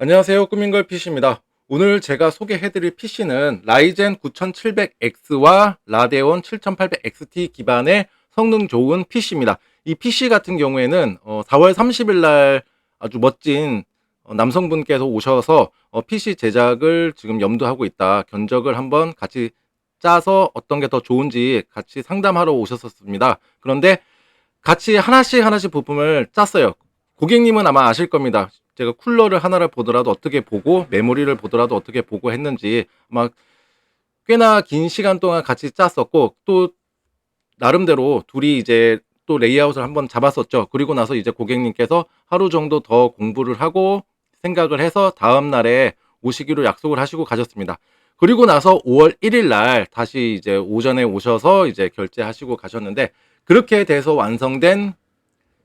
안녕하세요. 꾸민걸 PC입니다. 오늘 제가 소개해드릴 PC는 라이젠 9700X와 라데온 7800XT 기반의 성능 좋은 PC입니다. 이 PC 같은 경우에는 4월 30일 날 아주 멋진 남성분께서 오셔서 PC 제작을 지금 염두하고 있다. 견적을 한번 같이 짜서 어떤 게 더 좋은지 같이 상담하러 오셨었습니다. 그런데 같이 하나씩 부품을 짰어요. 고객님은 아마 아실 겁니다. 제가 쿨러를 하나를 보더라도 어떻게 보고 메모리를 보더라도 어떻게 보고 했는지 아마 꽤나 긴 시간 동안 같이 짰었고, 또 나름대로 둘이 이제 또 레이아웃을 한번 잡았었죠. 그리고 나서 이제 고객님께서 하루 정도 더 공부를 하고 생각을 해서 다음 날에 오시기로 약속을 하시고 가셨습니다. 그리고 나서 5월 1일 날 다시 이제 오전에 오셔서 이제 결제하시고 가셨는데, 그렇게 돼서 완성된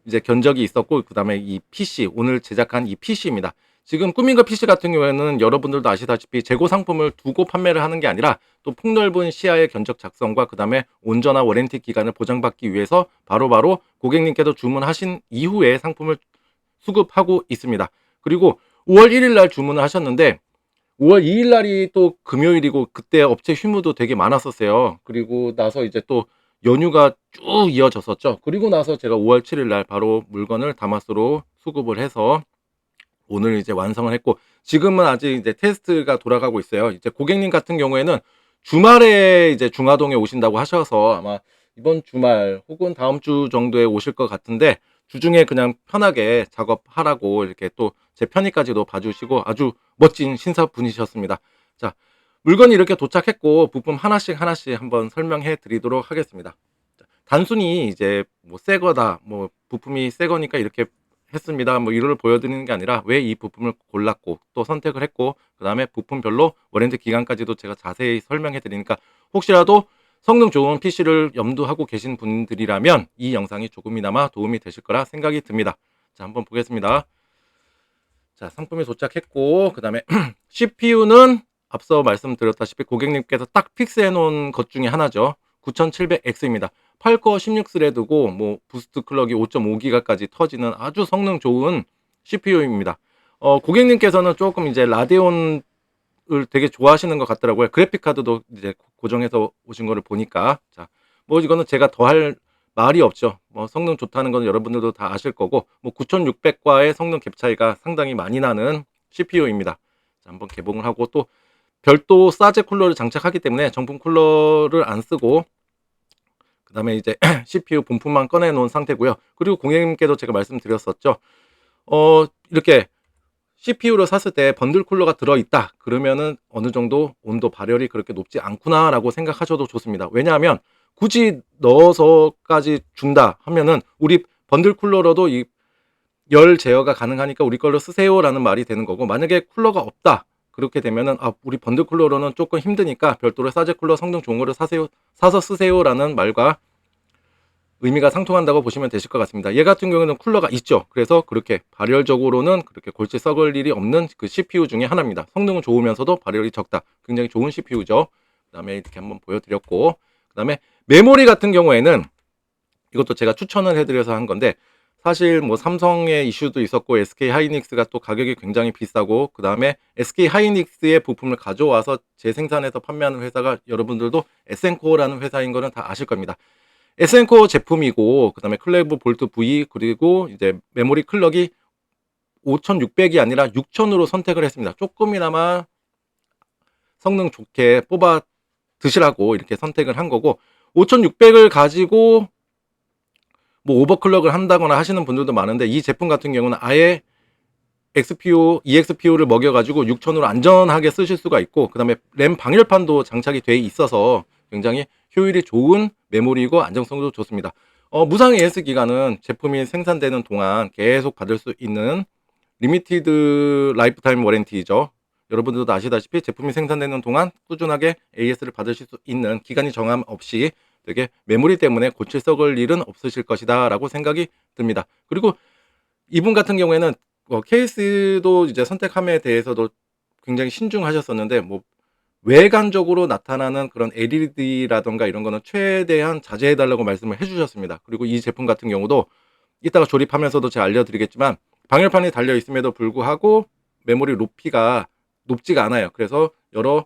이제 견적이 있었고, 그다음에 이 PC, 오늘 제작한 이 PC입니다. 지금 꾸민거 PC 같은 경우에는 여러분들도 아시다시피 재고 상품을 두고 판매를 하는 게 아니라 또 폭넓은 시야의 견적 작성과 그다음에 온전한 워런티 기간을 보장받기 위해서 바로바로 고객님께서 주문하신 이후에 상품을 수급하고 있습니다. 그리고 5월 1일 날 주문을 하셨는데 5월 2일 날이 또 금요일이고, 그때 업체 휴무도 되게 많았었어요. 그리고 나서 이제 또 연휴가 쭉 이어졌었죠. 그리고 나서 제가 5월 7일 날 바로 물건을 다마스로 수급을 해서 오늘 이제 완성을 했고, 지금은 아직 이제 테스트가 돌아가고 있어요. 이제 고객님 같은 경우에는 주말에 이제 중화동에 오신다고 하셔서 아마 이번 주말 혹은 다음 주 정도에 오실 것 같은데, 주중에 그냥 편하게 작업하라고 이렇게 또 제 편의까지도 봐주시고 아주 멋진 신사분이셨습니다. 자, 물건이 이렇게 도착했고 부품 하나씩 한번 설명해 드리도록 하겠습니다. 단순히 이제 뭐 새 거다, 뭐 부품이 새 거니까 이렇게 했습니다, 뭐 이거를 보여드리는 게 아니라 왜 이 부품을 골랐고 또 선택을 했고, 그 다음에 부품별로 워런티 기간까지도 제가 자세히 설명해 드리니까 혹시라도 성능 좋은 PC를 염두하고 계신 분들이라면 이 영상이 조금이나마 도움이 되실 거라 생각이 듭니다. 자, 한번 보겠습니다. 자, 상품이 도착했고, 그 다음에 CPU는 앞서 말씀드렸다시피 고객님께서 딱 픽스해 놓은 것 중에 하나죠. 9700X입니다. 8코어 16스레드고 뭐 부스트 클럭이 5.5기가까지 터지는 아주 성능 좋은 CPU입니다. 고객님께서는 조금 이제 라데온을 되게 좋아하시는 것 같더라고요. 그래픽 카드도 이제 고정해서 오신 거를 보니까. 자, 뭐 이거는 제가 더할 말이 없죠. 뭐 성능 좋다는 건 여러분들도 다 아실 거고, 뭐 9600과의 성능 갭 차이가 상당히 많이 나는 CPU입니다. 자, 한번 개봉을 하고, 또 별도 사제 쿨러를 장착하기 때문에 정품 쿨러를 안 쓰고, 그 다음에 이제 CPU 본품만 꺼내 놓은 상태고요. 그리고 고객님께도 제가 말씀드렸었죠. 이렇게 CPU를 샀을 때 번들 쿨러가 들어있다 그러면은 어느 정도 온도 발열이 그렇게 높지 않구나 라고 생각하셔도 좋습니다. 왜냐하면 굳이 넣어서까지 준다 하면은 우리 번들 쿨러로도 이 열 제어가 가능하니까 우리 걸로 쓰세요 라는 말이 되는 거고, 만약에 쿨러가 없다 그렇게 되면은 우리 번들 쿨러로는 조금 힘드니까 별도로 사제 쿨러 성능 좋은 거를 사서 쓰세요 라는 말과 의미가 상통한다고 보시면 되실 것 같습니다. 얘 같은 경우는 쿨러가 있죠. 그래서 그렇게 발열적으로는 그렇게 골치 썩을 일이 없는 그 CPU 중에 하나입니다. 성능은 좋으면서도 발열이 적다. 굉장히 좋은 CPU죠. 그 다음에 이렇게 한번 보여드렸고, 그 다음에 메모리 같은 경우에는 이것도 제가 추천을 해드려서 한 건데, 사실 뭐 삼성의 이슈도 있었고 SK 하이닉스가 또 가격이 굉장히 비싸고, 그 다음에 SK 하이닉스의 부품을 가져와서 재생산해서 판매하는 회사가 여러분들도 에센코어라는 회사인 거는 다 아실 겁니다. 에센코어 제품이고, 그 다음에 클레브 볼트 V, 그리고 이제 메모리 클럭이 5600이 아니라 6000으로 선택을 했습니다. 조금이나마 성능 좋게 뽑아 드시라고 이렇게 선택을 한 거고, 5600을 가지고 뭐 오버클럭을 한다거나 하시는 분들도 많은데, 이 제품 같은 경우는 아예 XPU, EXPU를 먹여가지고 6000으로 안전하게 쓰실 수가 있고, 그 다음에 램 방열판도 장착이 돼 있어서 굉장히 효율이 좋은 메모리이고 안정성도 좋습니다. 무상 AS 기간은 제품이 생산되는 동안 계속 받을 수 있는 리미티드 라이프타임 워런티죠. 여러분들도 아시다시피 제품이 생산되는 동안 꾸준하게 AS를 받으실 수 있는, 기간이 정함 없이 되게 메모리 때문에 고칠 썩을 일은 없으실 것이다 라고 생각이 듭니다. 그리고 이분 같은 경우에는 케이스도 이제 선택함에 대해서도 굉장히 신중하셨었는데, 뭐 외관적으로 나타나는 그런 LED라던가 이런 거는 최대한 자제해 달라고 말씀을 해 주셨습니다. 그리고 이 제품 같은 경우도 이따가 조립하면서도 제가 알려드리겠지만 방열판이 달려 있음에도 불구하고 메모리 높이가 높지가 않아요. 그래서 여러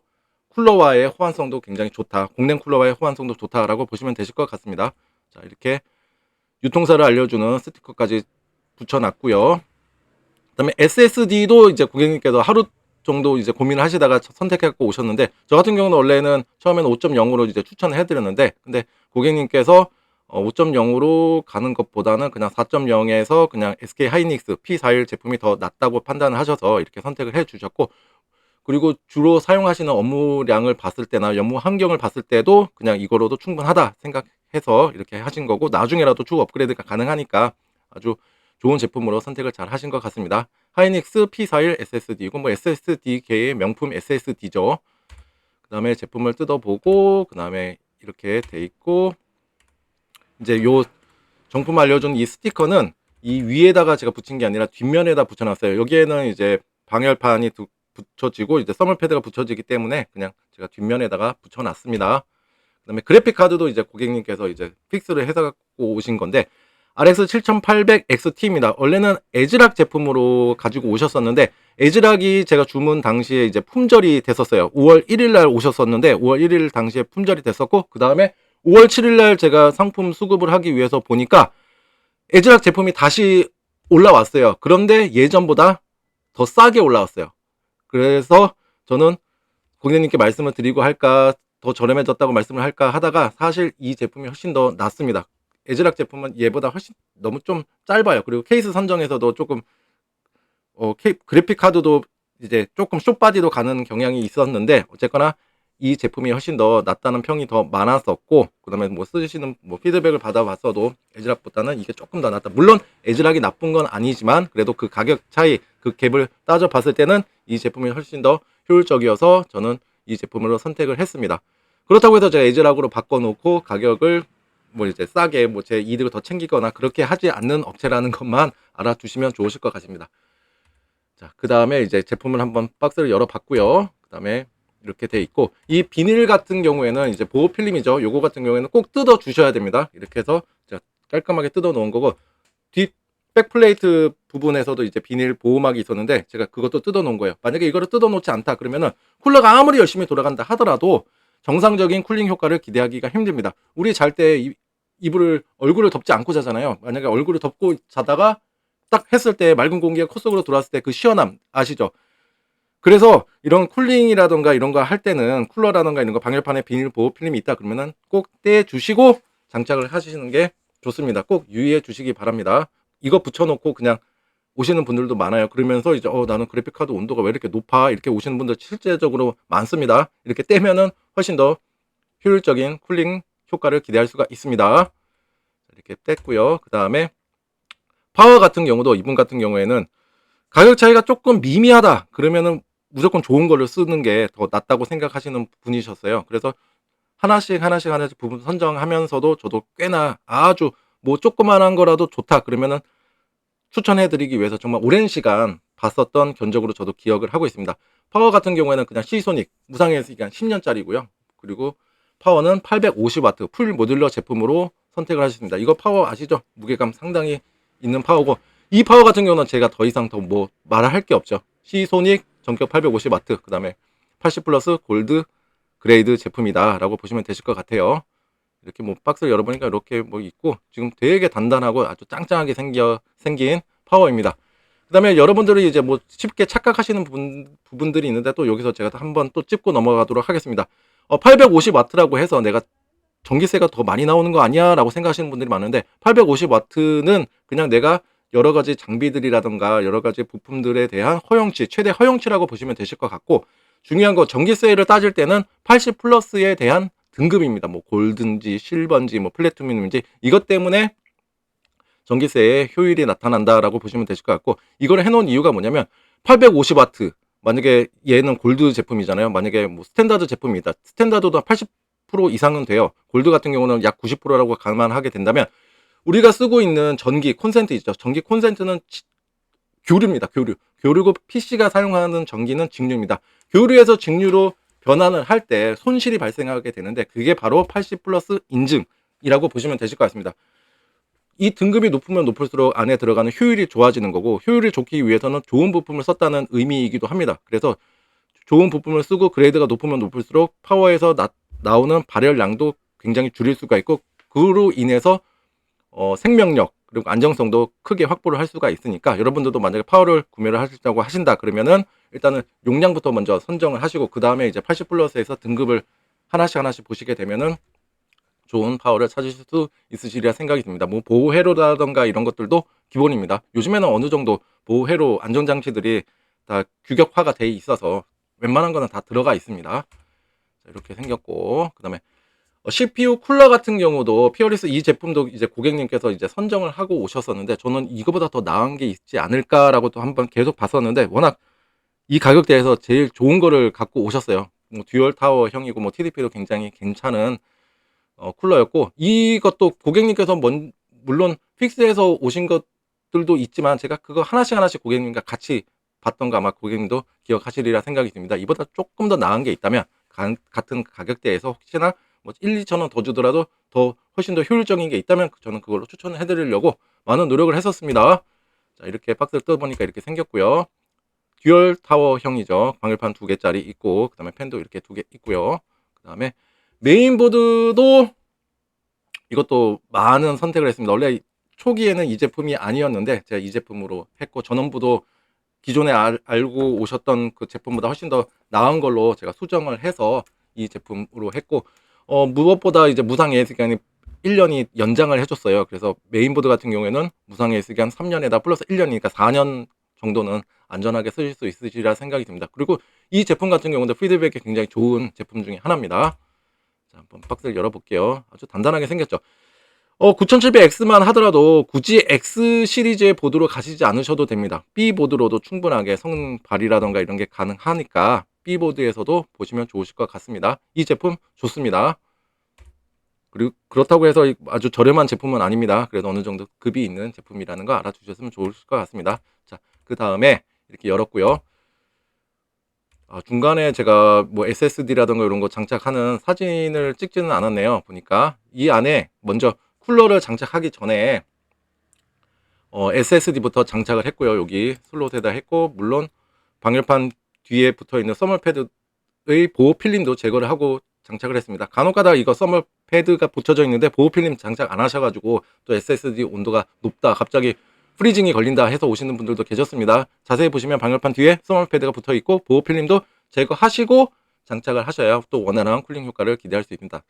쿨러와의 호환성도 굉장히 좋다. 공랭 쿨러와의 호환성도 좋다라고 보시면 되실 것 같습니다. 자, 이렇게 유통사를 알려주는 스티커까지 붙여놨고요. 그다음에 SSD도 이제 고객님께서 하루 정도 이제 고민을 하시다가 선택해갖고 오셨는데, 저 같은 경우는 원래는 처음에는 5.0으로 이제 추천을 해드렸는데, 근데 고객님께서 5.0으로 가는 것보다는 그냥 4.0에서 그냥 SK 하이닉스 P41 제품이 더 낫다고 판단을 하셔서 이렇게 선택을 해주셨고, 그리고 주로 사용하시는 업무량을 봤을 때나 업무 환경을 봤을 때도 그냥 이거로도 충분하다 생각해서 이렇게 하신 거고, 나중에라도 추후 업그레이드가 가능하니까 아주 좋은 제품으로 선택을 잘 하신 것 같습니다. 하이닉스 P41 SSD, 이건 뭐 SSD계의 명품 SSD죠. 그 다음에 제품을 뜯어보고, 그 다음에 이렇게 돼 있고, 이제 요 정품 알려준 이 스티커는 이 위에다가 제가 붙인 게 아니라 뒷면에다 붙여놨어요. 여기에는 이제 방열판이 붙여지고 이제 써멀 패드가 붙여지기 때문에 그냥 제가 뒷면에다가 붙여놨습니다. 그다음에 그래픽 카드도 이제 고객님께서 이제 픽스를 해서 갖고 오신 건데, RX 7800 XT입니다. 원래는 에즈락 제품으로 가지고 오셨었는데, 에즈락이 제가 주문 당시에 이제 품절이 됐었어요. 5월 1일 날 오셨었는데 5월 1일 당시에 품절이 됐었고, 그 다음에 5월 7일 날 제가 상품 수급을 하기 위해서 보니까 에즈락 제품이 다시 올라왔어요. 그런데 예전보다 더 싸게 올라왔어요. 그래서 저는 고객님께 말씀을 드리고 할까, 더 저렴해졌다고 말씀을 할까 하다가 사실 이 제품이 훨씬 더 낫습니다. 에즈락 제품은 얘보다 훨씬 너무 좀 짧아요. 그리고 케이스 선정에서도 조금 그래픽 카드도 이제 조금 숏바디로 가는 경향이 있었는데, 어쨌거나 이 제품이 훨씬 더 낫다는 평이 더 많았었고, 그 다음에 뭐 쓰시는 뭐 피드백을 받아봤어도 에즈락보다는 이게 조금 더 낫다. 물론 에즈락이 나쁜 건 아니지만 그래도 그 가격 차이, 그 갭을 따져봤을 때는 이 제품이 훨씬 더 효율적이어서 저는 이 제품으로 선택을 했습니다. 그렇다고 해서 제가 에즈락으로 바꿔놓고 가격을 뭐 이제 싸게 뭐 제 이득을 더 챙기거나 그렇게 하지 않는 업체라는 것만 알아두시면 좋으실 것 같습니다. 자, 그 다음에 이제 제품을 한번 박스를 열어봤고요. 그 다음에 이렇게 돼 있고, 이 비닐 같은 경우에는 이제 보호 필름이죠. 요거 같은 경우에는 꼭 뜯어 주셔야 됩니다. 이렇게 해서 제가 깔끔하게 뜯어 놓은 거고, 뒷 백플레이트 부분에서도 이제 비닐 보호막이 있었는데 제가 그것도 뜯어 놓은 거예요. 만약에 이거를 뜯어 놓지 않다 그러면은 쿨러가 아무리 열심히 돌아간다 하더라도 정상적인 쿨링 효과를 기대하기가 힘듭니다. 우리 잘 때 이불을 얼굴을 덮지 않고 자잖아요. 만약에 얼굴을 덮고 자다가 딱 했을 때 맑은 공기가 코 속으로 들어왔을 때 그 시원함 아시죠? 그래서 이런 쿨링이라던가 이런 거 할 때는 쿨러라던가 이런 거 방열판에 비닐 보호 필름이 있다 그러면은 꼭 떼 주시고 장착을 하시는 게 좋습니다. 꼭 유의해 주시기 바랍니다. 이거 붙여놓고 그냥 오시는 분들도 많아요. 그러면서 이제 나는 그래픽카드 온도가 왜 이렇게 높아, 이렇게 오시는 분들 실제적으로 많습니다. 이렇게 떼면은 훨씬 더 효율적인 쿨링 효과를 기대할 수가 있습니다. 이렇게 뗐고요. 그 다음에 파워 같은 경우도 이분 같은 경우에는 가격 차이가 조금 미미하다 그러면은 무조건 좋은 거를 쓰는 게 더 낫다고 생각하시는 분이셨어요. 그래서 하나씩 부분 선정하면서도 저도 꽤나 아주 뭐 조그만한 거라도 좋다 그러면은 추천해드리기 위해서 정말 오랜 시간 봤었던 견적으로 저도 기억을 하고 있습니다. 파워 같은 경우에는 그냥 시소닉 무상에서 10년짜리고요. 그리고 파워는 850W 풀 모듈러 제품으로 선택을 하셨습니다. 이거 파워 아시죠? 무게감 상당히 있는 파워고, 이 파워 같은 경우는 제가 더 이상 더 뭐 말할 게 없죠. 시소닉 전격 850W, 그 다음에 80 플러스 골드 그레이드 제품이다 라고 보시면 되실 것 같아요. 이렇게 뭐 박스를 열어보니까 이렇게 뭐 있고, 지금 되게 단단하고 아주 짱짱하게 생긴 파워입니다. 그 다음에 여러분들이 이제 뭐 쉽게 착각하시는 부분들이 있는데, 또 여기서 제가 한번 또 짚고 넘어가도록 하겠습니다. 850W라고 해서 내가 전기세가 더 많이 나오는 거 아니야 라고 생각하시는 분들이 많은데, 850W는 그냥 내가 여러 가지 장비들이라던가 여러 가지 부품들에 대한 허용치, 최대 허용치라고 보시면 되실 것 같고, 중요한 거 전기세를 따질 때는 80 플러스에 대한 등급입니다. 뭐 골든지 실버인지 뭐 플래티넘인지 이것 때문에 전기세의 효율이 나타난다라고 보시면 되실 것 같고, 이걸 해놓은 이유가 뭐냐면 850W 만약에 얘는 골드 제품이잖아요. 만약에 뭐 스탠다드 제품이다. 스탠다드도 80% 이상은 돼요. 골드 같은 경우는 약 90%라고 감안하게 된다면, 우리가 쓰고 있는 전기 콘센트 있죠. 전기 콘센트는 교류입니다. 교류고 PC가 사용하는 전기는 직류입니다. 교류에서 직류로 변환을 할 때 손실이 발생하게 되는데, 그게 바로 80 플러스 인증이라고 보시면 되실 것 같습니다. 이 등급이 높으면 높을수록 안에 들어가는 효율이 좋아지는 거고, 효율이 좋기 위해서는 좋은 부품을 썼다는 의미이기도 합니다. 그래서 좋은 부품을 쓰고 그레이드가 높으면 높을수록 파워에서 나오는 발열량도 굉장히 줄일 수가 있고, 그로 인해서 생명력 그리고 안정성도 크게 확보를 할 수가 있으니까, 여러분들도 만약에 파워를 구매를 하시려고 하신다 그러면은 일단은 용량부터 먼저 선정을 하시고, 그 다음에 이제 80 플러스에서 등급을 하나씩 보시게 되면은 좋은 파워를 찾으실 수 있으시리라 생각이 듭니다. 뭐 보호 회로라던가 이런 것들도 기본입니다. 요즘에는 어느 정도 보호 회로 안전장치들이 다 규격화가 돼 있어서 웬만한 거는 다 들어가 있습니다. 자, 이렇게 생겼고, 그 다음에 CPU 쿨러 같은 경우도 피어리스 이 제품도 이제 고객님께서 이제 선정을 하고 오셨었는데, 저는 이거보다 더 나은 게 있지 않을까라고 또 한번 계속 봤었는데, 워낙 이 가격대에서 제일 좋은 거를 갖고 오셨어요. 뭐 듀얼 타워 형이고 뭐 TDP도 굉장히 괜찮은 쿨러였고, 이것도 고객님께서 물론 픽스해서 오신 것들도 있지만 제가 그거 하나씩 고객님과 같이 봤던 거 아마 고객님도 기억하시리라 생각이 듭니다. 이보다 조금 더 나은 게 있다면 같은 가격대에서 혹시나 뭐 1, 2천 원 더 주더라도 더 훨씬 더 효율적인 게 있다면 저는 그걸로 추천을 해드리려고 많은 노력을 했었습니다. 자, 이렇게 박스를 뜯어보니까 이렇게 생겼고요. 듀얼 타워형이죠. 방열판 2개짜리 있고, 그 다음에 팬도 이렇게 2개 있고요. 그 다음에 메인보드도 이것도 많은 선택을 했습니다. 원래 초기에는 이 제품이 아니었는데 제가 이 제품으로 했고, 전원부도 기존에 알고 오셨던 그 제품보다 훨씬 더 나은 걸로 제가 수정을 해서 이 제품으로 했고, 무엇보다 이제 무상 AS 기간이 1년이 연장을 해줬어요. 그래서 메인보드 같은 경우에는 무상 AS 기간 3년에다 플러스 1년이니까 4년 정도는 안전하게 쓰실 수 있으시리라 생각이 듭니다. 그리고 이 제품 같은 경우는 피드백이 굉장히 좋은 제품 중에 하나입니다. 자, 한번 박스를 열어볼게요. 아주 단단하게 생겼죠. 9700X만 하더라도 굳이 X 시리즈의 보드로 가시지 않으셔도 됩니다. B 보드로도 충분하게 성능 발휘라던가 이런 게 가능하니까 B 보드에서도 보시면 좋으실 것 같습니다. 이 제품 좋습니다. 그리고 그렇다고 해서 아주 저렴한 제품은 아닙니다. 그래도 어느 정도 급이 있는 제품이라는 거 알아두셨으면 좋으실 것 같습니다. 자, 그 다음에 이렇게 열었고요. 중간에 제가 뭐 SSD라던가 이런 거 장착하는 사진을 찍지는 않았네요. 보니까 이 안에 먼저 쿨러를 장착하기 전에 SSD부터 장착을 했고요. 여기 슬롯에다 했고, 물론 방열판 뒤에 붙어있는 써멀 패드의 보호 필름도 제거를 하고 장착을 했습니다. 간혹가다 이거 써멀 패드가 붙여져 있는데 보호 필름 장착 안 하셔가지고 또 SSD 온도가 높다, 갑자기 프리징이 걸린다 해서 오시는 분들도 계셨습니다. 자세히 보시면 방열판 뒤에 써멀 패드가 붙어 있고 보호 필름도 제거하시고 장착을 하셔야 또 원활한 쿨링 효과를 기대할 수 있습니다.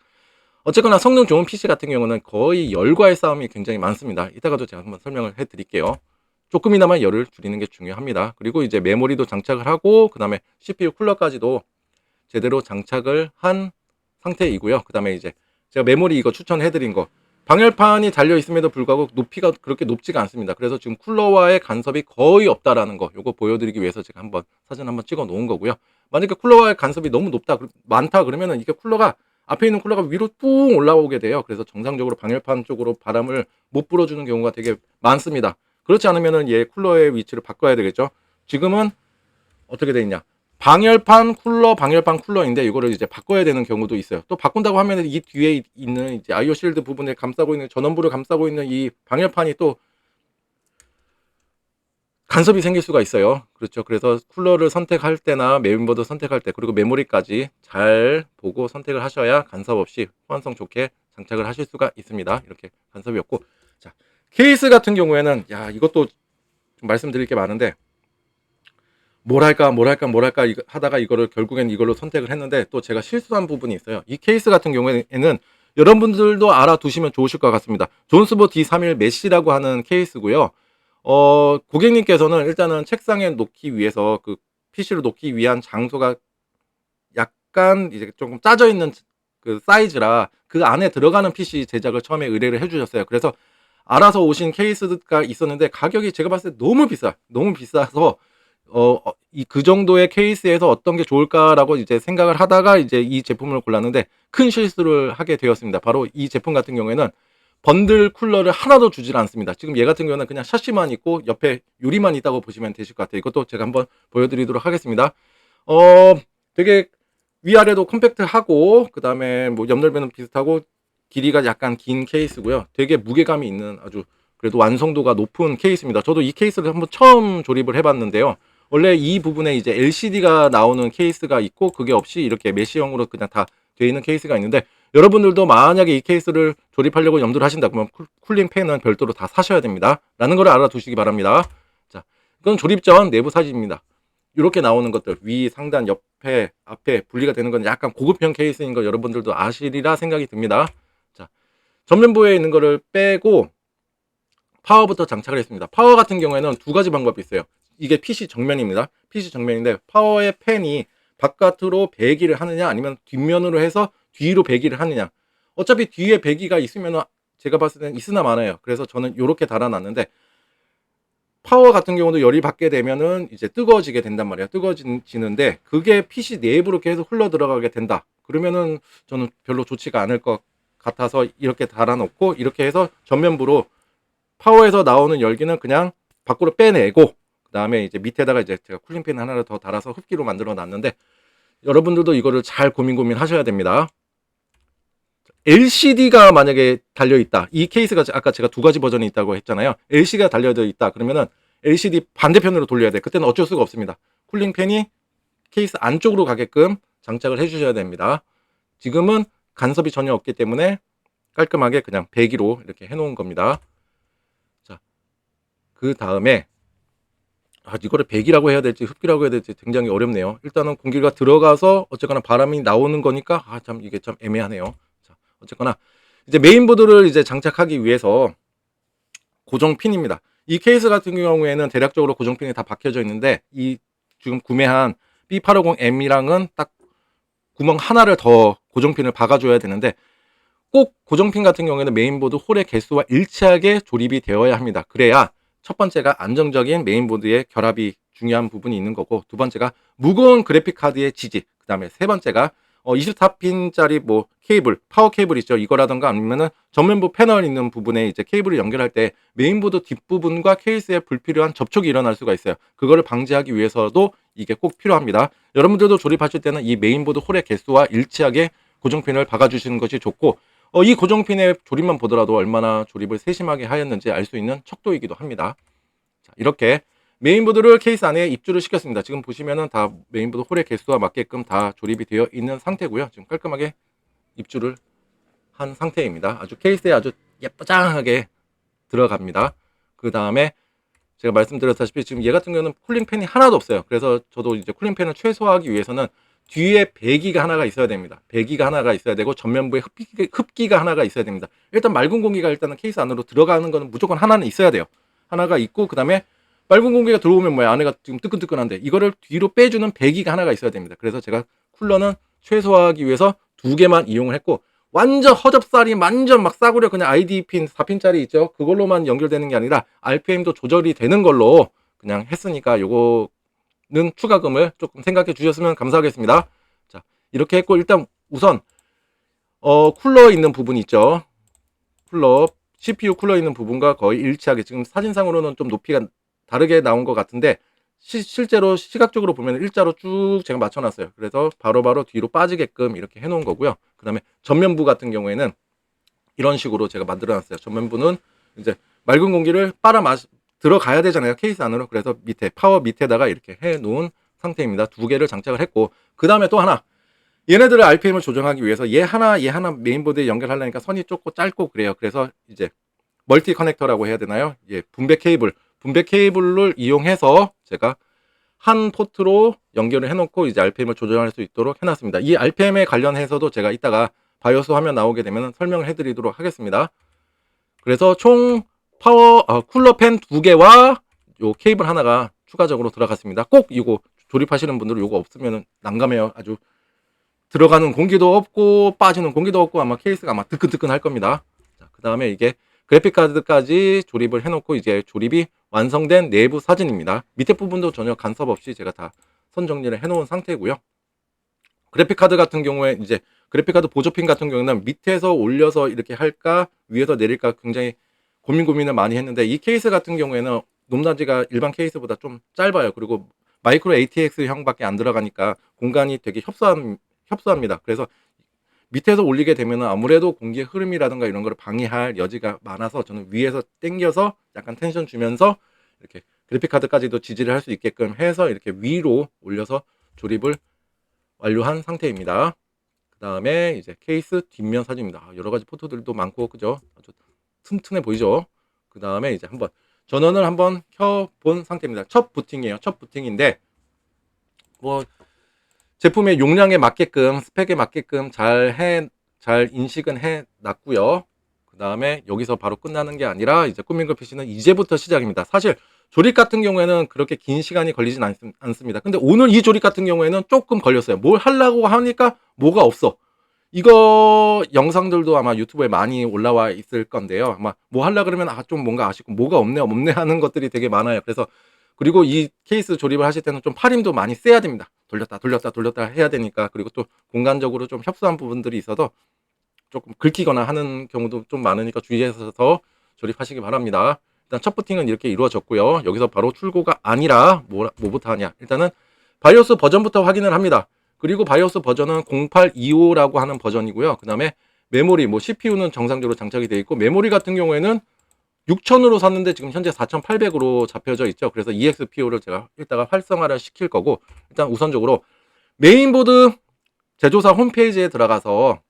어쨌거나 성능 좋은 PC 같은 경우는 거의 열과의 싸움이 굉장히 많습니다. 이따가도 제가 한번 설명을 해 드릴게요. 조금이나마 열을 줄이는 게 중요합니다. 그리고 이제 메모리도 장착을 하고, 그 다음에 CPU 쿨러까지도 제대로 장착을 한 상태이고요. 그 다음에 이제 제가 메모리 이거 추천해 드린 거, 방열판이 달려 있음에도 불구하고 높이가 그렇게 높지가 않습니다. 그래서 지금 쿨러와의 간섭이 거의 없다라는 거, 요거 보여드리기 위해서 제가 한번 사진 한번 찍어 놓은 거고요. 만약에 쿨러와의 간섭이 너무 많다 그러면은 이게 쿨러가 앞에 있는 쿨러가 위로 뿡 올라오게 돼요. 그래서 정상적으로 방열판 쪽으로 바람을 못 불어주는 경우가 되게 많습니다. 그렇지 않으면은 얘 쿨러의 위치를 바꿔야 되겠죠. 지금은 어떻게 돼 있냐, 방열판 쿨러인데 이거를 이제 바꿔야 되는 경우도 있어요. 또 바꾼다고 하면 이 뒤에 있는 이제 아이오 실드 부분을 감싸고 있는, 전원부를 감싸고 있는 이 방열판이 또 간섭이 생길 수가 있어요. 그렇죠. 그래서 쿨러를 선택할 때나 메인보드 선택할 때, 그리고 메모리까지 잘 보고 선택을 하셔야 간섭 없이 호환성 좋게 장착을 하실 수가 있습니다. 이렇게 간섭이 없고. 자, 케이스 같은 경우에는 이것도 좀 말씀드릴 게 많은데, 뭘 할까 하다가 이거를 결국엔 이걸로 선택을 했는데, 또 제가 실수한 부분이 있어요. 이 케이스 같은 경우에는 여러분들도 알아두시면 좋으실 것 같습니다. 존스보 D31 메시라고 하는 케이스고요. 고객님께서는 일단은 책상에 놓기 위해서, 그 PC를 놓기 위한 장소가 약간 이제 조금 짜져 있는 그 사이즈라 그 안에 들어가는 PC 제작을 처음에 의뢰를 해주셨어요. 그래서 알아서 오신 케이스가 있었는데 가격이 제가 봤을 때 너무 비싸서 그 정도의 케이스에서 어떤 게 좋을까라고 이제 생각을 하다가 이제 이 제품을 골랐는데 큰 실수를 하게 되었습니다. 바로 이 제품 같은 경우에는 번들 쿨러를 하나도 주질 않습니다. 지금 얘 같은 경우는 그냥 샤시만 있고 옆에 유리만 있다고 보시면 되실 것 같아요. 이것도 제가 한번 보여드리도록 하겠습니다. 되게 위아래도 컴팩트하고, 그 다음에 뭐 옆 넓이는 비슷하고 길이가 약간 긴 케이스고요. 되게 무게감이 있는 아주 그래도 완성도가 높은 케이스입니다. 저도 이 케이스를 한번 처음 조립을 해봤는데요. 원래 이 부분에 이제 LCD가 나오는 케이스가 있고 그게 없이 이렇게 메쉬형으로 그냥 다 되어 있는 케이스가 있는데, 여러분들도 만약에 이 케이스를 조립하려고 염두를 하신다 그러면 쿨링 팬은 별도로 다 사셔야 됩니다 라는 걸 알아두시기 바랍니다. 자, 이건 조립 전 내부 사진입니다. 이렇게 나오는 것들, 위, 상단, 옆에, 앞에 분리가 되는 건 약간 고급형 케이스인 거 여러분들도 아시리라 생각이 듭니다. 자, 전면부에 있는 거를 빼고 파워부터 장착을 했습니다. 파워 같은 경우에는 두 가지 방법이 있어요. 이게 PC 정면입니다. PC 정면인데 파워의 팬이 바깥으로 배기를 하느냐 아니면 뒷면으로 해서 뒤로 배기를 하느냐. 어차피 뒤에 배기가 있으면 제가 봤을 때는 있으나 마나요. 그래서 저는 이렇게 달아놨는데, 파워 같은 경우도 열이 받게 되면은 이제 뜨거워지게 된단 말이에요. 뜨거워지는데 그게 PC 내부로 계속 흘러 들어가게 된다. 그러면은 저는 별로 좋지가 않을 것 같아서 이렇게 달아놓고, 이렇게 해서 전면부로 파워에서 나오는 열기는 그냥 밖으로 빼내고, 그 다음에 이제 밑에다가 이제 제가 쿨링팬 하나를 더 달아서 흡기로 만들어 놨는데, 여러분들도 이거를 잘 고민 하셔야 됩니다. LCD가 만약에 달려있다. 이 케이스가 아까 제가 두 가지 버전이 있다고 했잖아요. LCD가 달려있다. 그러면은 LCD 반대편으로 돌려야 돼. 그때는 어쩔 수가 없습니다. 쿨링팬이 케이스 안쪽으로 가게끔 장착을 해주셔야 됩니다. 지금은 간섭이 전혀 없기 때문에 깔끔하게 그냥 배기로 이렇게 해놓은 겁니다. 자, 그 다음에 이거를 배기라고 해야 될지 흡기라고 해야 될지 굉장히 어렵네요. 일단은 공기가 들어가서 어쨌거나 바람이 나오는 거니까 참 이게 참 애매하네요. 자, 어쨌거나 이제 메인보드를 이제 장착하기 위해서 고정핀입니다. 이 케이스 같은 경우에는 대략적으로 고정핀이 다 박혀져 있는데, 이 지금 구매한 B850M이랑은 딱 구멍 하나를 더 고정핀을 박아줘야 되는데, 꼭 고정핀 같은 경우에는 메인보드 홀의 개수와 일치하게 조립이 되어야 합니다. 그래야 첫 번째가 안정적인 메인보드의 결합이 중요한 부분이 있는 거고, 두 번째가 무거운 그래픽카드의 지지, 그 다음에 세 번째가 24핀짜리 뭐 케이블, 파워 케이블 있죠. 이거라던가 아니면은 전면부 패널 있는 부분에 이제 케이블을 연결할 때 메인보드 뒷부분과 케이스에 불필요한 접촉이 일어날 수가 있어요. 그거를 방지하기 위해서도 이게 꼭 필요합니다. 여러분들도 조립하실 때는 이 메인보드 홀의 개수와 일치하게 고정핀을 박아주시는 것이 좋고, 이 고정핀의 조립만 보더라도 얼마나 조립을 세심하게 하였는지 알 수 있는 척도이기도 합니다. 자, 이렇게 메인보드를 케이스 안에 입주를 시켰습니다. 지금 보시면은 다 메인보드 홀의 개수와 맞게끔 다 조립이 되어 있는 상태고요. 지금 깔끔하게 입주를 한 상태입니다. 아주 케이스에 아주 예쁘장하게 들어갑니다. 그 다음에 제가 말씀드렸다시피 지금 얘 같은 경우는 쿨링팬이 하나도 없어요. 그래서 저도 이제 쿨링팬을 최소화하기 위해서는 뒤에 배기가 하나가 있어야 됩니다. 배기가 하나가 있어야 되고 전면부에 흡기가 하나가 있어야 됩니다. 일단 맑은 공기가 일단은 케이스 안으로 들어가는 거는 무조건 하나는 있어야 돼요. 하나가 있고, 그 다음에 맑은 공기가 들어오면 뭐야, 안에가 지금 뜨끈뜨끈한데 이거를 뒤로 빼주는 배기가 하나가 있어야 됩니다. 그래서 제가 쿨러는 최소화하기 위해서 두 개만 이용을 했고, 완전 허접살이 완전 막 싸구려 그냥 ID 핀 4핀짜리 있죠. 그걸로만 연결되는 게 아니라 RPM도 조절이 되는 걸로 그냥 했으니까 요거는 추가금을 조금 생각해 주셨으면 감사하겠습니다. 자, 이렇게 했고, 일단 우선 쿨러 있는 부분 있죠. 쿨러, CPU 쿨러 있는 부분과 거의 일치하게, 지금 사진상으로는 좀 높이가 다르게 나온 것 같은데 실제로 시각적으로 보면 일자로 쭉 제가 맞춰놨어요. 그래서 바로바로 뒤로 빠지게끔 이렇게 해놓은 거고요. 그 다음에 전면부 같은 경우에는 이런 식으로 제가 만들어놨어요. 전면부는 이제 맑은 공기를 들어가야 되잖아요, 케이스 안으로. 그래서 밑에 파워 밑에다가 이렇게 해놓은 상태입니다. 두 개를 장착을 했고, 그 다음에 또 하나, 얘네들의 RPM을 조정하기 위해서 얘 하나 메인보드에 연결하려니까 선이 좁고 짧고 그래요. 그래서 이제 멀티 커넥터라고 해야 되나요? 예, 분배 케이블을 이용해서 제가 한 포트로 연결을 해놓고 이제 RPM을 조정할 수 있도록 해놨습니다. 이 RPM에 관련해서도 제가 이따가 바이오스 화면 나오게 되면 설명을 해드리도록 하겠습니다. 그래서 총 쿨러 팬 2개와 요 케이블 하나가 추가적으로 들어갔습니다. 꼭 이거 조립하시는 분들은 이거 없으면 난감해요. 아주 들어가는 공기도 없고 빠지는 공기도 없고 아마 케이스가 아마 뜨끈뜨끈 할 겁니다. 그 다음에 이게 그래픽카드까지 조립을 해놓고 이제 조립이 완성된 내부 사진입니다. 밑에 부분도 전혀 간섭 없이 제가 다 선 정리를 해놓은 상태고요. 그래픽카드 같은 경우에 이제 그래픽카드 보조핀 같은 경우는 밑에서 올려서 이렇게 할까 위에서 내릴까 굉장히 고민을 많이 했는데, 이 케이스 같은 경우에는 높낮이가 일반 케이스보다 좀 짧아요. 그리고 마이크로 ATX 형밖에 안 들어가니까 공간이 되게 협소합니다. 그래서 밑에서 올리게 되면은 아무래도 공기의 흐름이라든가 이런 거를 방해할 여지가 많아서 저는 위에서 당겨서 약간 텐션 주면서 이렇게 그래픽 카드까지도 지지를 할 수 있게끔 해서 이렇게 위로 올려서 조립을 완료한 상태입니다. 그다음에 이제 케이스 뒷면 사진입니다. 여러 가지 포토들도 많고 그죠? 아주 튼튼해 보이죠? 그다음에 이제 한번 전원을 한번 켜본 상태입니다. 첫 부팅이에요. 첫 부팅인데 뭐 제품의 용량에 맞게끔 스펙에 맞게끔 잘 인식은 해 놨고요. 그다음에 여기서 바로 끝나는 게 아니라 이제 꾸민거 PC는 이제부터 시작입니다. 사실 조립 같은 경우에는 그렇게 긴 시간이 걸리진 않습니다. 근데 오늘 이 조립 같은 경우에는 조금 걸렸어요. 뭘 하려고 하니까 뭐가 없어. 이거 영상들도 아마 유튜브에 많이 올라와 있을 건데요. 아마 뭐 하려 그러면 좀 뭔가 아쉽고 뭐가 없네 하는 것들이 되게 많아요. 그래서 그리고 이 케이스 조립을 하실 때는 좀 팔힘도 많이 세야 됩니다. 돌렸다 해야 되니까. 그리고 또 공간적으로 좀 협소한 부분들이 있어서 조금 긁히거나 하는 경우도 좀 많으니까 주의해서 조립하시기 바랍니다. 일단 첫 부팅은 이렇게 이루어졌고요. 여기서 바로 출고가 아니라 뭐부터 하냐. 일단은 바이오스 버전부터 확인을 합니다. 그리고 바이오스 버전은 0825라고 하는 버전이고요. 그 다음에 메모리, CPU는 정상적으로 장착이 되어 있고, 메모리 같은 경우에는 6000으로 샀는데 지금 현재 4800으로 잡혀져 있죠. 그래서 EXPO를 제가 이따가 활성화를 시킬 거고, 일단 우선적으로 메인보드 제조사 홈페이지에 들어가서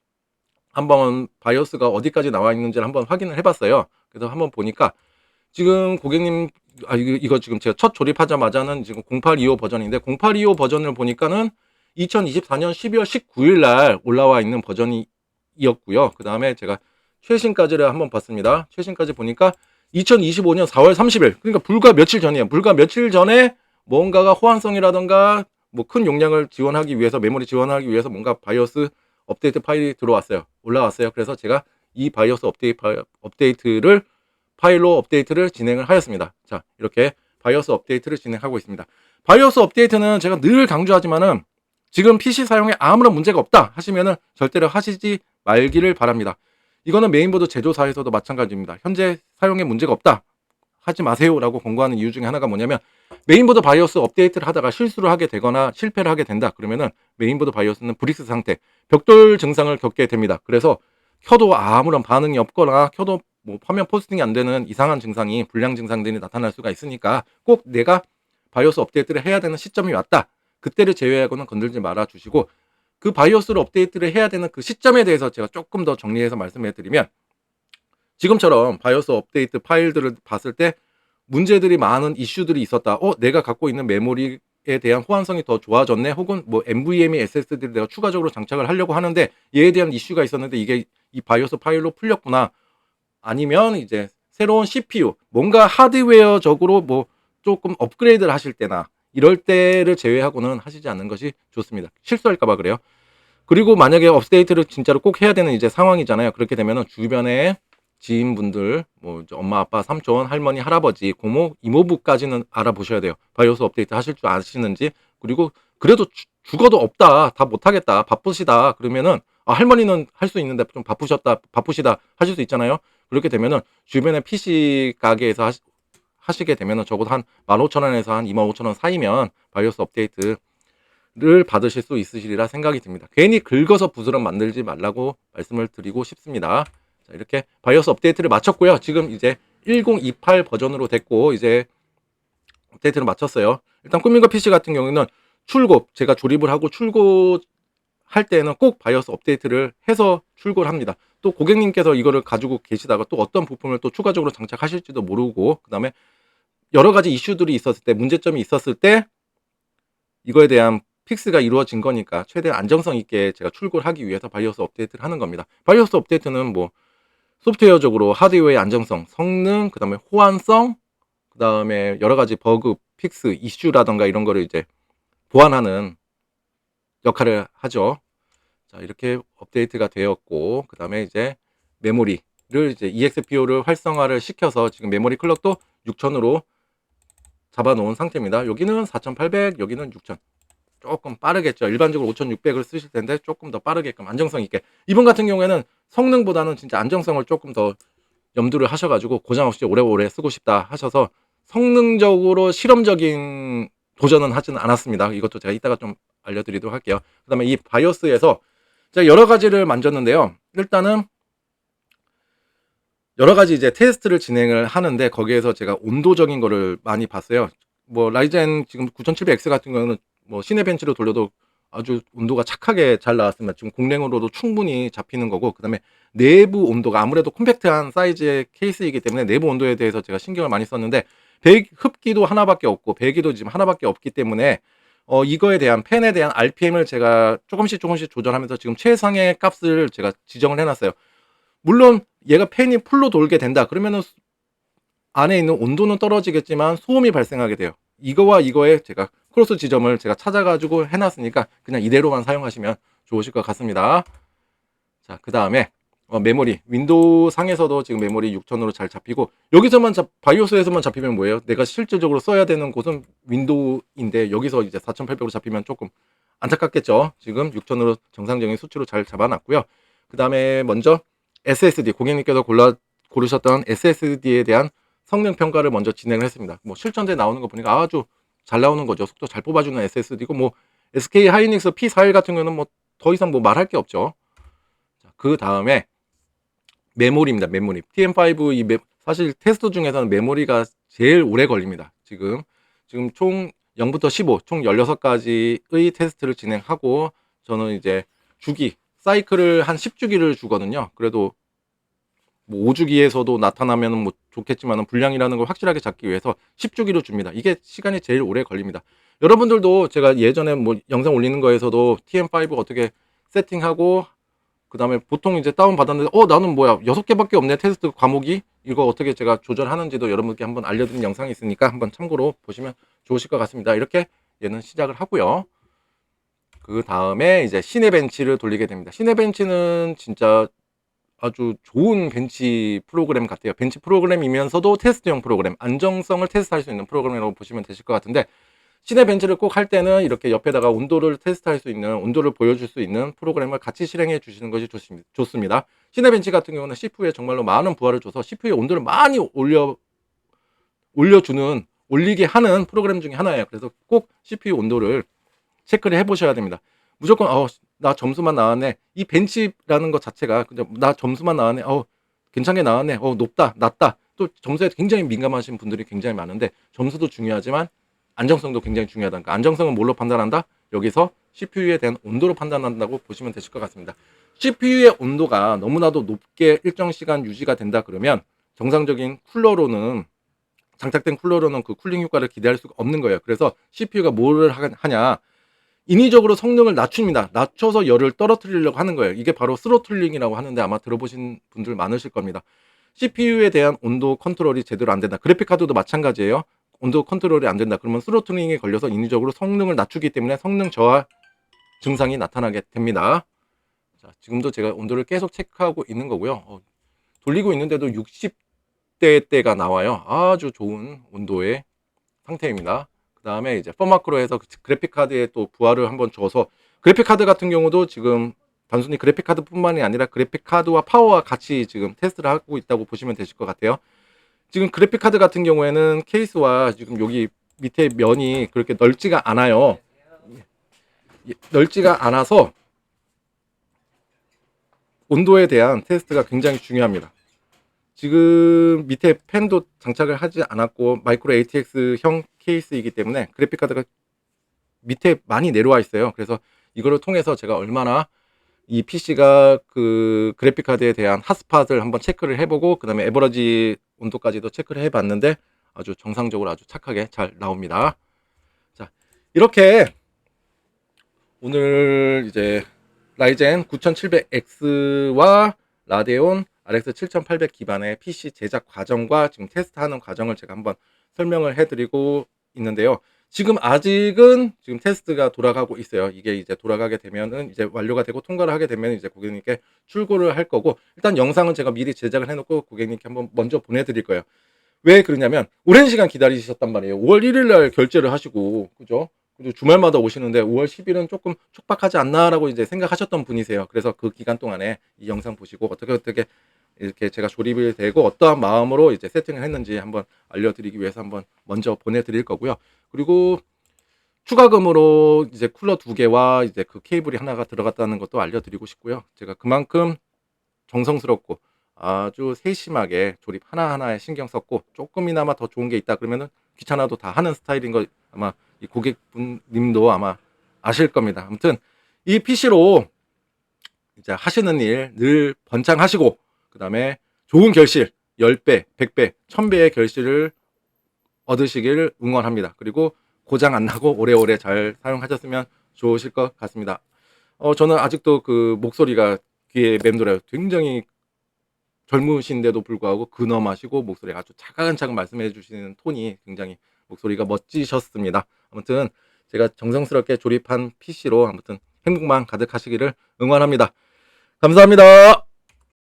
한번 바이오스가 어디까지 나와 있는지를 한번 확인을 해봤어요. 그래서 한번 보니까 지금 고객님, 이거 지금 제가 첫 조립하자마자는 지금 0825 버전인데, 0825 버전을 보니까는 2024년 12월 19일 날 올라와 있는 버전이었고요. 그 다음에 제가 최신까지를 한번 봤습니다. 최신까지 보니까 2025년 4월 30일, 그러니까 불과 며칠 전이에요. 불과 며칠 전에 뭔가가 호환성이라던가 큰 용량을 지원하기 위해서, 메모리 지원하기 위해서 뭔가 바이오스 업데이트 파일이 들어왔어요. 올라왔어요. 그래서 제가 이 바이오스 업데이트를 파일로 업데이트를 진행을 하였습니다. 자, 이렇게 바이오스 업데이트를 진행하고 있습니다. 바이오스 업데이트는 제가 늘 강조하지만은 지금 PC 사용에 아무런 문제가 없다 하시면은 절대로 하시지 말기를 바랍니다. 이거는 메인보드 제조사에서도 마찬가지입니다. 현재 사용에 문제가 없다 하지 마세요라고 권고하는 이유 중에 하나가 뭐냐면, 메인보드 바이오스 업데이트를 하다가 실수를 하게 되거나 실패를 하게 된다 그러면은 메인보드 바이오스는 브릭스 상태, 벽돌 증상을 겪게 됩니다. 그래서 켜도 아무런 반응이 없거나 켜도 화면 포스팅이 안 되는 이상한 증상이, 불량 증상들이 나타날 수가 있으니까 꼭 내가 바이오스 업데이트를 해야 되는 시점이 왔다, 그때를 제외하고는 건들지 말아 주시고, 그 바이오스를 업데이트를 해야 되는 그 시점에 대해서 제가 조금 더 정리해서 말씀해 드리면, 지금처럼 바이오스 업데이트 파일들을 봤을 때 문제들이 많은 이슈들이 있었다. 내가 갖고 있는 메모리에 대한 호환성이 더 좋아졌네. 혹은 NVMe SSD를 내가 추가적으로 장착을 하려고 하는데 얘에 대한 이슈가 있었는데 이게 이 바이오스 파일로 풀렸구나. 아니면 이제 새로운 CPU, 뭔가 하드웨어적으로 조금 업그레이드를 하실 때나 이럴 때를 제외하고는 하시지 않는 것이 좋습니다. 실수할까봐 그래요. 그리고 만약에 업데이트를 진짜로 꼭 해야 되는 이제 상황이잖아요. 그렇게 되면은 주변에 지인분들, 이제 엄마, 아빠, 삼촌, 할머니, 할아버지, 고모, 이모부까지는 알아보셔야 돼요. 바이오스 업데이트 하실 줄 아시는지. 그리고 그래도 죽어도 없다, 다 못하겠다, 바쁘시다 그러면은, 할머니는 할 수 있는데 좀 바쁘시다 하실 수 있잖아요. 그렇게 되면은 주변에 PC 가게에서 하시게 되면은 적어도 한 15,000원에서 한 25,000원 사이면 바이오스 업데이트를 받으실 수 있으시리라 생각이 듭니다. 괜히 긁어서 부스럼 만들지 말라고 말씀을 드리고 싶습니다. 자, 이렇게 바이오스 업데이트를 마쳤고요. 지금 이제 1028 버전으로 됐고, 이제 업데이트를 마쳤어요. 일단 꾸민거 PC 같은 경우는 제가 조립을 하고 출고할 때는 꼭 바이오스 업데이트를 해서 출고를 합니다. 또 고객님께서 이거를 가지고 계시다가 또 어떤 부품을 또 추가적으로 장착하실지도 모르고, 그 다음에 여러 가지 이슈들이 있었을 때, 문제점이 있었을 때 이거에 대한 픽스가 이루어진 거니까 최대한 안정성 있게 제가 출고를 하기 위해서 바이오스 업데이트를 하는 겁니다. 바이오스 업데이트는 소프트웨어적으로 하드웨어의 안정성, 성능, 그 다음에 호환성, 그 다음에 여러 가지 버그, 픽스, 이슈라던가 이런 거를 이제 보완하는 역할을 하죠. 자, 이렇게 업데이트가 되었고, 그 다음에 이제 메모리를 이제 EXPO를 활성화를 시켜서 지금 메모리 클럭도 6000으로 잡아놓은 상태입니다. 여기는 4800, 여기는 6000. 조금 빠르겠죠. 일반적으로 5600을 쓰실 텐데 조금 더 빠르게끔 안정성 있게. 이분 같은 경우에는 성능보다는 진짜 안정성을 조금 더 염두를 하셔가지고 고장 없이 오래오래 쓰고 싶다 하셔서 성능적으로 실험적인 도전은 하지는 않았습니다. 이것도 제가 이따가 좀 알려드리도록 할게요. 그 다음에 이 바이오스에서 자, 여러 가지를 만졌는데요. 일단은 여러 가지 이제 테스트를 진행을 하는데 거기에서 제가 온도적인 거를 많이 봤어요. 뭐 라이젠 지금 9700X 같은 경우는 뭐 시내벤치로 돌려도 아주 온도가 착하게 잘 나왔습니다. 지금 공랭으로도 충분히 잡히는 거고, 그다음에 내부 온도가 아무래도 콤팩트한 사이즈의 케이스이기 때문에 내부 온도에 대해서 제가 신경을 많이 썼는데, 흡기도 하나밖에 없고 배기도 지금 하나밖에 없기 때문에 이거에 대한 팬에 대한 RPM을 제가 조금씩 조절하면서 지금 최상의 값을 제가 지정을 해놨어요. 물론 얘가 팬이 풀로 돌게 된다 그러면은 안에 있는 온도는 떨어지겠지만 소음이 발생하게 돼요. 이거와 이거에 제가 크로스 지점을 제가 찾아가지고 해놨으니까 그냥 이대로만 사용하시면 좋으실 것 같습니다. 자, 그 다음에 메모리, 윈도우 상에서도 지금 메모리 6000으로 잘 잡히고, 여기서만 바이오스에서만 잡히면 뭐예요? 내가 실질적으로 써야 되는 곳은 윈도우인데 여기서 이제 4800으로 잡히면 조금 안타깝겠죠. 지금 6000으로 정상적인 수치로 잘 잡아놨고요. 그 다음에 먼저 SSD, 고객님께서 고르셨던 SSD에 대한 성능 평가를 먼저 진행을 했습니다. 뭐 실전대 나오는 거 보니까 아주 잘 나오는 거죠. 속도 잘 뽑아주는 SSD고, 뭐 SK 하이닉스 P41 같은 경우는 뭐 더 이상 뭐 말할 게 없죠. 그 다음에 메모리입니다. 메모리. TM5 사실 테스트 중에서는 메모리가 제일 오래 걸립니다. 지금 총 0부터 15, 총 16가지의 테스트를 진행하고, 저는 이제 주기, 사이클을 한 10주기를 주거든요. 그래도 뭐 5주기에서도 나타나면 뭐 좋겠지만 분량이라는 걸 확실하게 잡기 위해서 10주기로 줍니다. 이게 시간이 제일 오래 걸립니다. 여러분들도 제가 예전에 뭐 영상 올리는 거에서도 TM5 어떻게 세팅하고, 그 다음에 보통 이제 다운 받았는데 나는 뭐야 6개밖에 없네 테스트 과목이, 이거 어떻게 제가 조절하는지도 여러분께 한번 알려드린 영상이 있으니까 한번 참고로 보시면 좋으실 것 같습니다. 이렇게 얘는 시작을 하고요. 그 다음에 이제 시내벤치를 돌리게 됩니다. 시내벤치는 진짜 아주 좋은 벤치 프로그램 같아요. 벤치 프로그램이면서도 테스트용 프로그램, 안정성을 테스트할 수 있는 프로그램이라고 보시면 되실 것 같은데, 시내 벤치를 꼭 할 때는 이렇게 옆에다가 온도를 테스트할 수 있는, 온도를 보여줄 수 있는 프로그램을 같이 실행해 주시는 것이 좋습니다. 시내 벤치 같은 경우는 CPU에 정말로 많은 부하를 줘서 CPU의 온도를 많이 올리게 하는 프로그램 중에 하나예요. 그래서 꼭 CPU 온도를 체크를 해 보셔야 됩니다. 무조건 나 점수만 나왔네, 이 벤치라는 것 자체가 그냥 나 점수만 나왔네, 괜찮게 나왔네, 높다 낮다, 또 점수에 굉장히 민감하신 분들이 굉장히 많은데, 점수도 중요하지만 안정성도 굉장히 중요하다니까. 안정성은 뭘로 판단한다? 여기서 CPU에 대한 온도로 판단한다고 보시면 되실 것 같습니다. CPU의 온도가 너무나도 높게 일정 시간 유지가 된다 그러면 정상적인 쿨러로는, 장착된 쿨러로는 그 쿨링 효과를 기대할 수가 없는 거예요. 그래서 CPU가 뭐를 하냐, 인위적으로 성능을 낮춥니다. 낮춰서 열을 떨어뜨리려고 하는 거예요. 이게 바로 스로틀링이라고 하는데 아마 들어보신 분들 많으실 겁니다. CPU에 대한 온도 컨트롤이 제대로 안 된다. 그래픽카드도 마찬가지예요. 온도 컨트롤이 안 된다. 그러면 스로틀링에 걸려서 인위적으로 성능을 낮추기 때문에 성능 저하 증상이 나타나게 됩니다. 자, 지금도 제가 온도를 계속 체크하고 있는 거고요. 돌리고 있는데도 60대대가 나와요. 아주 좋은 온도의 상태입니다. 그 다음에 이제 펌마크로 해서 그래픽 카드에 또 부하를 한번 줘서, 그래픽 카드 같은 경우도 지금 단순히 그래픽 카드 뿐만이 아니라 그래픽 카드와 파워와 같이 지금 테스트를 하고 있다고 보시면 되실 것 같아요. 지금 그래픽 카드 같은 경우에는 케이스와 지금 여기 밑에 면이 그렇게 넓지가 않아요. 넓지가 않아서 온도에 대한 테스트가 굉장히 중요합니다. 지금 밑에 팬도 장착을 하지 않았고 마이크로 ATX형 케이스이기 때문에 그래픽 카드가 밑에 많이 내려와 있어요. 그래서 이거를 통해서 제가 얼마나 이 PC가 그 그래픽 카드에 대한 핫스팟을 한번 체크를 해보고, 그 다음에 에버러지 온도까지도 체크를 해봤는데 아주 정상적으로 아주 착하게 잘 나옵니다. 자, 이렇게 오늘 이제 라이젠 9700X와 라데온 RX 7800 기반의 PC 제작 과정과 지금 테스트하는 과정을 제가 한번 설명을 해드리고 있는데요. 지금 아직은 지금 테스트가 돌아가고 있어요. 이게 이제 돌아가게 되면은 이제 완료가 되고 통과를 하게 되면 이제 고객님께 출고를 할 거고, 일단 영상은 제가 미리 제작을 해놓고 고객님께 한번 먼저 보내드릴 거예요. 왜 그러냐면 오랜 시간 기다리셨단 말이에요. 5월 1일 날 결제를 하시고, 그죠? 그리고 주말마다 오시는데 5월 10일은 조금 촉박하지 않나라고 이제 생각하셨던 분이세요. 그래서 그 기간 동안에 이 영상 보시고 어떻게 이렇게 제가 조립이 되고 어떠한 마음으로 이제 세팅을 했는지 한번 알려드리기 위해서 한번 먼저 보내드릴 거고요. 그리고 추가금으로 이제 쿨러 2개와 이제 그 케이블이 하나가 들어갔다는 것도 알려드리고 싶고요. 제가 그만큼 정성스럽고 아주 세심하게 조립 하나하나에 신경 썼고, 조금이나마 더 좋은 게 있다 그러면은 귀찮아도 다 하는 스타일인 거 아마 이 고객분님도 아마 아실 겁니다. 아무튼 이 PC로 이제 하시는 일 늘 번창하시고, 그다음에 좋은 결실 10배, 100배, 1000배의 결실을 얻으시길 응원합니다. 그리고 고장 안 나고 오래오래 잘 사용하셨으면 좋으실 것 같습니다. 저는 아직도 그 목소리가 귀에 맴돌아요. 굉장히 젊으신데도 불구하고 근엄하시고 목소리가 아주 차근차근 말씀해 주시는 톤이 굉장히 목소리가 멋지셨습니다. 아무튼 제가 정성스럽게 조립한 PC로 아무튼 행복만 가득하시기를 응원합니다. 감사합니다.